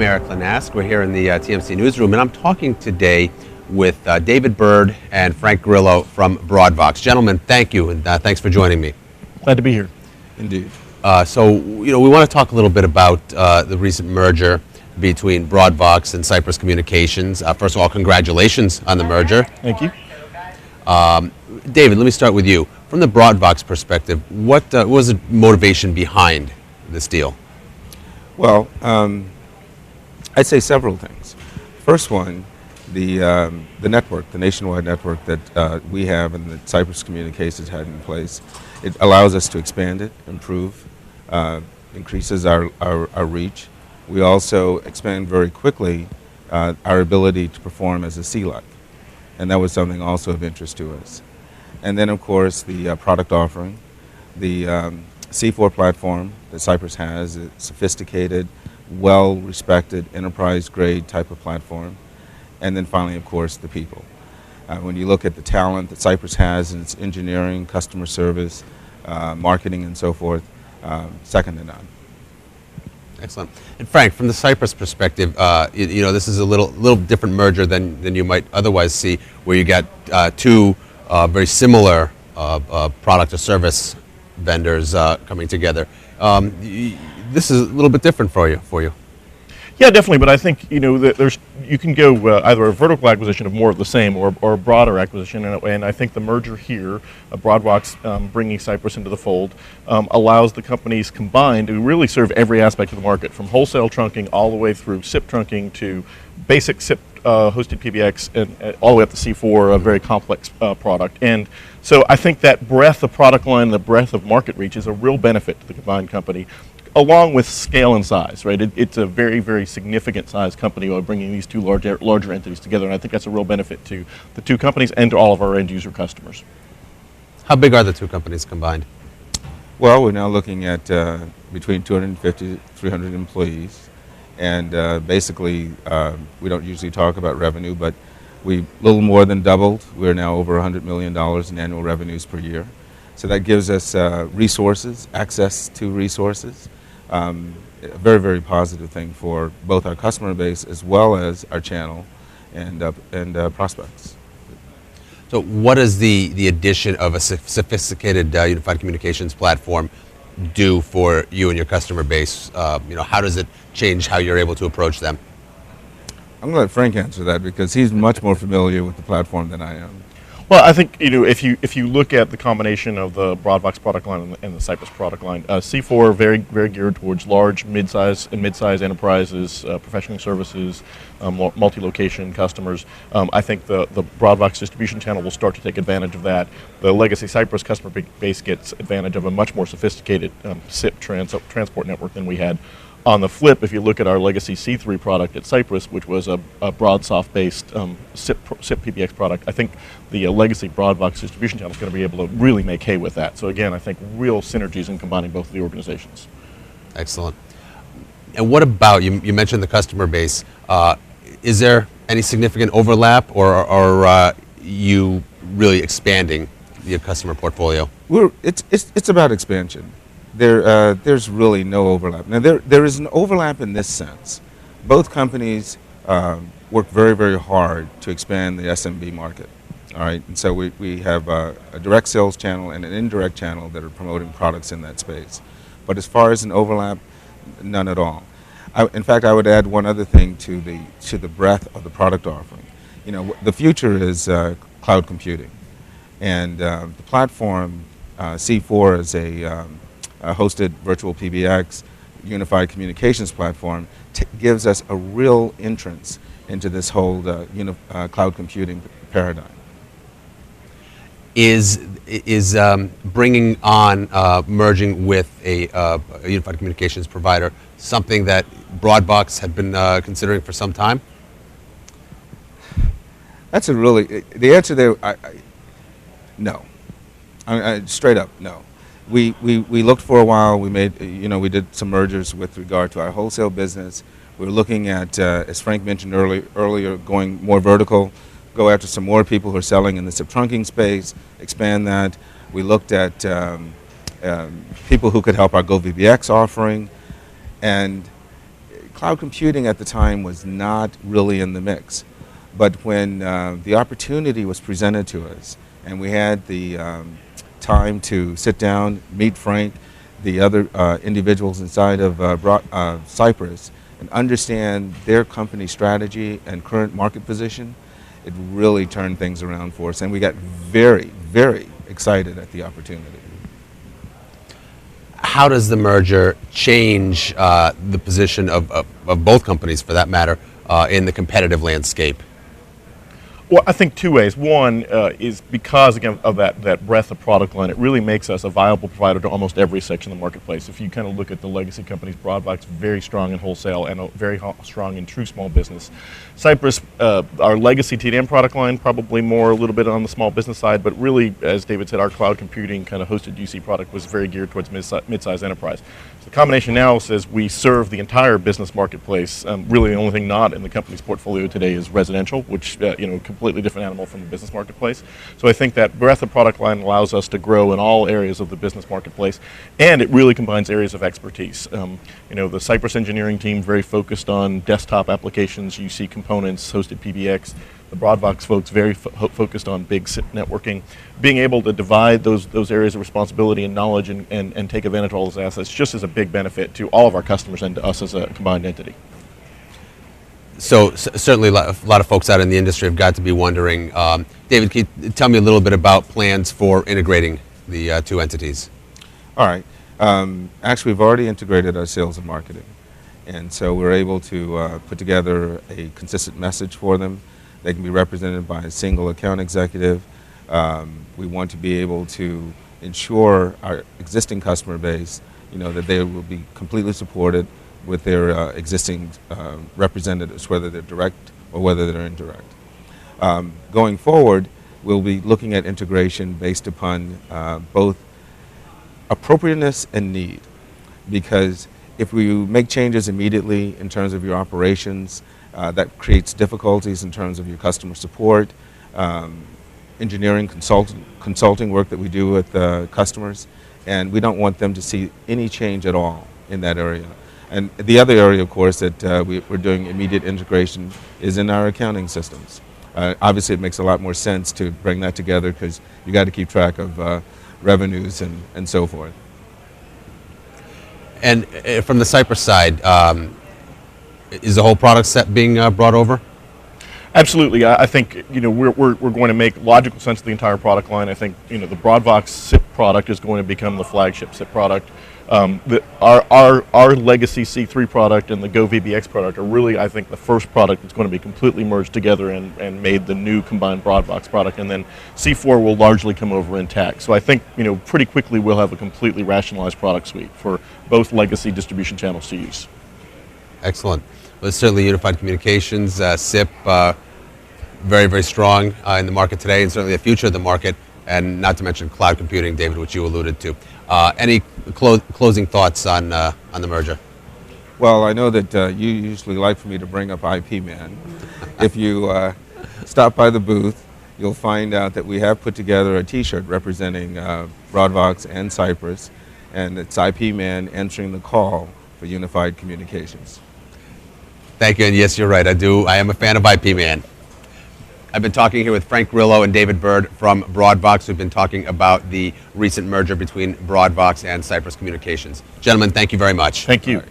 I'm Erik Linask. We're here in the TMC newsroom, and I'm talking today with David Byrd and Frank Grillo from Broadvox. Gentlemen, thank you, and thanks for joining me. Glad to be here. Indeed. So, we want to talk a little bit about the recent merger between Broadvox and Cypress Communications. First of all, congratulations on the merger. Thank you. David, let me start with you. From the Broadvox perspective, what was the motivation behind this deal? Well, I'd say several things. First one, the network, the nationwide network that we have and that Cypress Communications had in place, it allows us to expand it, improve, increases our reach. We also expand very quickly our ability to perform as a CLEC, and that was something also of interest to us. And then, of course, the product offering, the C4 platform that Cypress has, a sophisticated, well-respected, enterprise-grade type of platform. And then finally, of course, the people. When you look at the talent that Cypress has in its engineering, customer service, marketing, and so forth, second to none. Excellent. And Frank, from the Cypress perspective, this is a little different merger than you might otherwise see, where you got two very similar product or service vendors coming together. This is a little bit different for you. Yeah, definitely. But I think you can go either a vertical acquisition of more of the same or a broader acquisition, and I think the merger here, Broadvox bringing Cypress into the fold, allows the companies combined to really serve every aspect of the market, from wholesale trunking all the way through SIP trunking to basic SIP hosted PBX and all the way up to C4, a very complex product. And so I think that breadth of product line, the breadth of market reach is a real benefit to the combined company, along with scale and size, right? It's a very, very significant size company by bringing these two larger entities together, and I think that's a real benefit to the two companies and to all of our end user customers. How big are the two companies combined? Well, we're now looking at between 250 to 300 employees, and basically we don't usually talk about revenue, but we little more than doubled. We're now over $100 million in annual revenues per year. So that gives us resources, access to resources, a very, very positive thing for both our customer base as well as our channel and prospects. So what does the addition of a sophisticated unified communications platform do for you and your customer base? How does it change how you're able to approach them? I'm going to let Frank answer that because he's much more familiar with the platform than I am. Well, I think if you look at the combination of the Broadvox product line and the Cypress product line, C4 very, very geared towards large, mid-size enterprises, professional services, multi-location customers. I think the Broadvox distribution channel will start to take advantage of that. The legacy Cypress customer base gets advantage of a much more sophisticated SIP transport network than we had. On the flip, if you look at our legacy C3 product at Cypress, which was a BroadSoft-based SIP PBX product, I think the legacy Broadvox distribution channel is going to be able to really make hay with that. So again, I think real synergies in combining both of the organizations. Excellent. And what about, you mentioned the customer base, is there any significant overlap, or are you really expanding your customer portfolio? It's about expansion. There's really no overlap. Now there is an overlap in this sense. Both companies work very, very hard to expand the SMB market. All right, and so we have a direct sales channel and an indirect channel that are promoting products in that space. But as far as an overlap, none at all. In fact, I would add one other thing to the breadth of the product offering. The future is cloud computing, and the platform C4 is a hosted virtual PBX, unified communications platform, gives us a real entrance into this whole cloud computing paradigm. Is bringing on, merging with a unified communications provider something that Broadvox had been considering for some time? That's the answer there, no. Straight up, no. We looked for a while. We did some mergers with regard to our wholesale business. We were looking at, as Frank mentioned earlier, going more vertical, go after some more people who are selling in the SIP trunking space, expand that. We looked at people who could help our GoVBX offering, and cloud computing at the time was not really in the mix. But when the opportunity was presented to us, and we had the time to sit down, meet Frank, the other individuals inside of Cypress, and understand their company strategy and current market position, it really turned things around for us, and we got very, very excited at the opportunity. How does the merger change the position of both companies, for that matter, in the competitive landscape? Well, I think two ways. One is because, again, of that breadth of product line, it really makes us a viable provider to almost every section of the marketplace. If you kind of look at the legacy companies, Broadvox very strong in wholesale and very strong in true small business. Cypress, our legacy TDM product line, probably more a little bit on the small business side, but really, as David said, our cloud computing kind of hosted UC product was very geared towards mid-size enterprise. So the combination now says we serve the entire business marketplace. Really, the only thing not in the company's portfolio today is residential, which completely different animal from the business marketplace. So I think that breadth of product line allows us to grow in all areas of the business marketplace, and it really combines areas of expertise. The Cypress engineering team very focused on desktop applications, UC components, hosted PBX. The Broadvox folks very focused on big SIP networking. Being able to divide those areas of responsibility and knowledge and take advantage of all those assets just is a big benefit to all of our customers and to us as a combined entity. So certainly a lot of folks out in the industry have got to be wondering, David, can you tell me a little bit about plans for integrating the two entities? All right. Actually, we've already integrated our sales and marketing. And so we're able to put together a consistent message for them. They can be represented by a single account executive. We want to be able to ensure our existing customer base, that they will be completely supported with their existing representatives, whether they're direct or whether they're indirect. Going forward, we'll be looking at integration based upon both appropriateness and need, because if we make changes immediately in terms of your operations, that creates difficulties in terms of your customer support, engineering, consulting work that we do with customers, and we don't want them to see any change at all in that area. And the other area, of course, that we're doing immediate integration is in our accounting systems. Obviously, it makes a lot more sense to bring that together because you got to keep track of revenues and so forth. And from the Cypress side, is the whole product set being brought over? Absolutely. I think we're going to make logical sense of the entire product line. I think the Broadvox SIP product is going to become the flagship SIP product. Our legacy C3 product and the Go VBX product are really, I think, the first product that's going to be completely merged together and made the new combined Broadvox product. And then C4 will largely come over intact. So I think pretty quickly we'll have a completely rationalized product suite for both legacy distribution channels to use. Excellent. Well, it's certainly unified communications, SIP, very, very strong in the market today, and certainly the future of the market, and not to mention cloud computing, David, which you alluded to. Any closing thoughts on the merger? Well, I know that you usually like for me to bring up IP Man. If you stop by the booth, you'll find out that we have put together a T-shirt representing Broadvox and Cypress, and it's IP Man answering the call for unified communications. Thank you, and yes, you're right. I am a fan of IP Man. I've been talking here with Frank Grillo and David Byrd from Broadvox. We've been talking about the recent merger between Broadvox and Cypress Communications. Gentlemen, thank you very much. Thank you.